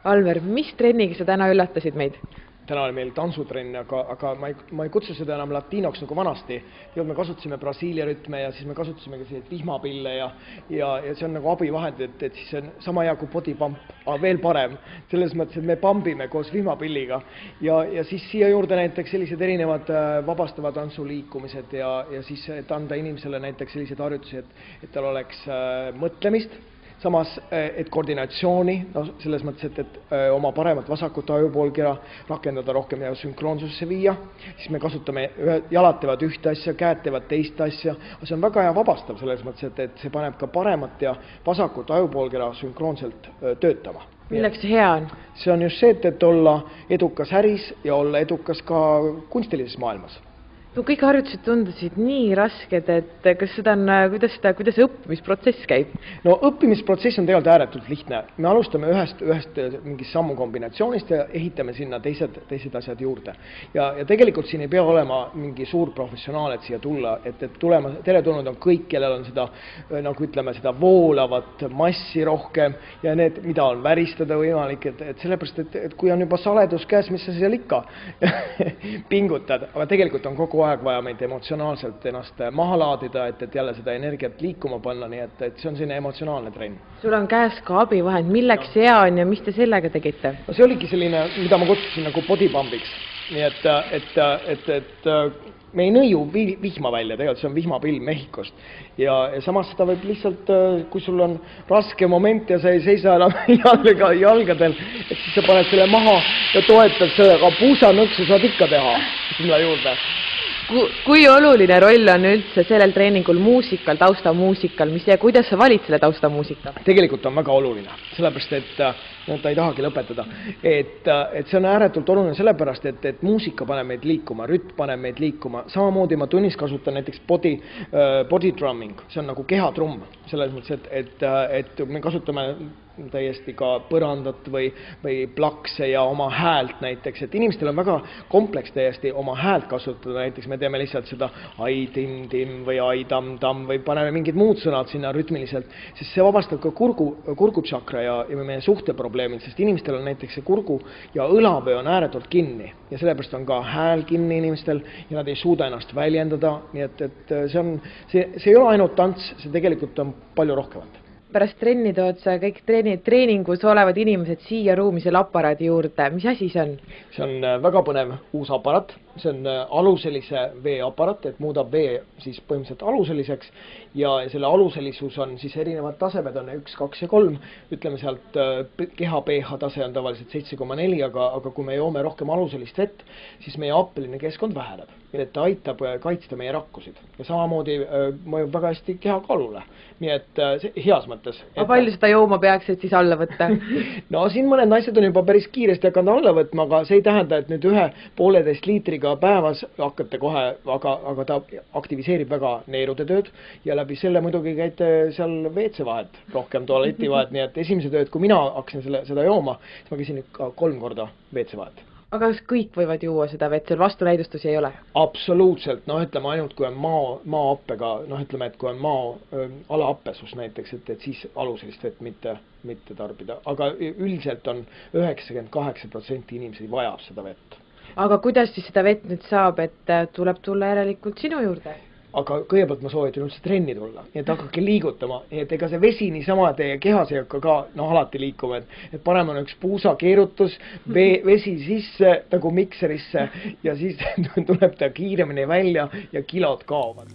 Alver, mis trenniga sa täna üllatasid meid? Täna oli meil tantsutrenn, aga ma ei kutsu seda enam latinoks nagu vanasti. Ja me kasutasime Brasiilia rütme ja siis me kasutasime vihmapille ja see on nagu abivahend, et siis see on sama hea kui body pump, aga veel parem. Selles mõttes, et me pumbime koos vihmapilliga ja siis siia juurde näiteks sellised erinevad vabastavad tantsuliikumised ja siis et anda inimesele näiteks sellised harjutusi, et tal oleks mõtlemist. Samas, et koordinatsiooni, selles mõttes, et oma paremat vasakut ajupoolkera rakendada rohkem ja sünkroonsusse viia, siis me kasutame, jalad teevad ühte asja, käed teevad teist asja, aga see on väga hea vabastav selles mõttes, et see paneb ka paremat ja vasakut ajupoolkera sünkroonselt töötama. Milleks see hea on? See on just see, et olla edukas äris ja olla edukas ka kunstilises maailmas. Kõik harjutused tundusid nii rasked, et kas seda on, kuidas õppimisprotsess käib? No õppimisprotsess on tegelikult ääretult lihtne. Me alustame ühest mingist sammu kombinatsioonist ja ehitame sinna teised asjad juurde. Ja tegelikult siin ei pea olema mingi suur professionaal, et siia tulla, et tere tulnud on kõik, kellel on seda, nagu ütleme, seda voolavat massi rohkem ja need, mida on väristada võimalik, et sellepärast, et kui on juba saledus käes, mis sa seal ikka pingutad, aga tegelikult on kogu aeg vaja meid emotsionaalselt ennast maha laadida, et jälle seda energiat liikuma panna, nii et see on selline emotsionaalne trenn. Sul on käes ka abivahend, milleks hea on ja mis te sellega tegite? No see oligi selline, mida ma kutsusin nagu body pumpiks. Nii et me ei nõiu vihma välja, tegelikult see on vihmapill Mehhikost. Ja samas seda võib lihtsalt, kui sul on raske moment ja sa ei seisa enam jalgadel, et siis sa paned selle maha ja toetad sellega puusanõksu saad ikka teha sinna juurde. Kui oluline roll on üldse sellel treeningul muusikal, taustamuusikal, kuidas sa valid selle taustamuusika? Tegelikult on väga oluline, sellepärast, et ta ei tahagi lõpetada. Et see on ääretult oluline sellepärast, et muusika paneb meid liikuma, rütm paneb meid liikuma. Samamoodi ma tunnis kasutan näiteks body drumming, see on nagu kehatrumm, selles mõttes, et me kasutame täiesti ka põrandat või plakse ja oma häält näiteks, et inimestel on väga kompleks täiesti oma häält kasutada, näiteks me teeme lihtsalt seda ai-tim-tim või ai-tam-tam või paneme mingid muud sõnad sinna rütmiliselt, sest see vabastab ka kurgutšakra ja meie suhteprobleemid, sest inimestel on näiteks see kurgu ja õlavöö on ääretult kinni ja sellepärast on ka hääl kinni inimestel ja nad ei suuda ennast väljendada, nii et see ei ole ainult tants, see tegelikult on palju rohkemat. Pärast trenni tood sa kõik treeningus olevad inimesed siia ruumi selle aparaadi juurde. Mis asi see on? See on väga põnev uus aparaat. See on aluselise vee aparaat, et muudab vee siis põhimõtteliselt aluseliseks ja selle aluselisus on siis erinevad tasemed, on 1, 2 ja 3. Ütleme sealt keha pH tase on tavaliselt 7,4, aga kui me joome rohkem aluselist vett, siis meie happeline keskkond väheneb. Et ta aitab kaitsta meie rakkusid ja samamoodi mõjub väga hästi kehakaalule. Nii et heas mõttes. Aga palju seda jooma peaks, et siis alla võtta? No siin mõned naised on juba päris kiiresti hakanud alla võtma, aga see ei tähenda, et nüüd 1,5 liitriga päevas hakkate kohe, aga ta aktiviseerib väga neerude tööd ja läbi selle muidugi käite seal WC vahet, rohkem tualeti vahet, nii et esimese tööd, kui mina hakkasin seda jooma, siis ma käisin 3 korda WC vahet. Aga kas kõik võivad juua seda vett, seal vastunäidustusi ei ole? Absoluutselt, ütleme ainult kui on maa-appega, ütleme, et kui on maa-alaappesus näiteks, et siis aluselist vett mitte tarbida, aga üldiselt on 98% inimesi vajab seda vett. Aga kuidas siis seda vett nüüd saab, et tuleb tulla järelikult sinu juurde? Aga kõigepealt ma soovitan üldse trenni tulla, nii et hakake liigutama, et ega see vesi niisama teie kehas ei hakka ka alati liikuma, et parem on üks puusa keerutus, vesi sisse nagu mikserisse ja siis tuleb ta kiiremini välja ja kilod kaovad.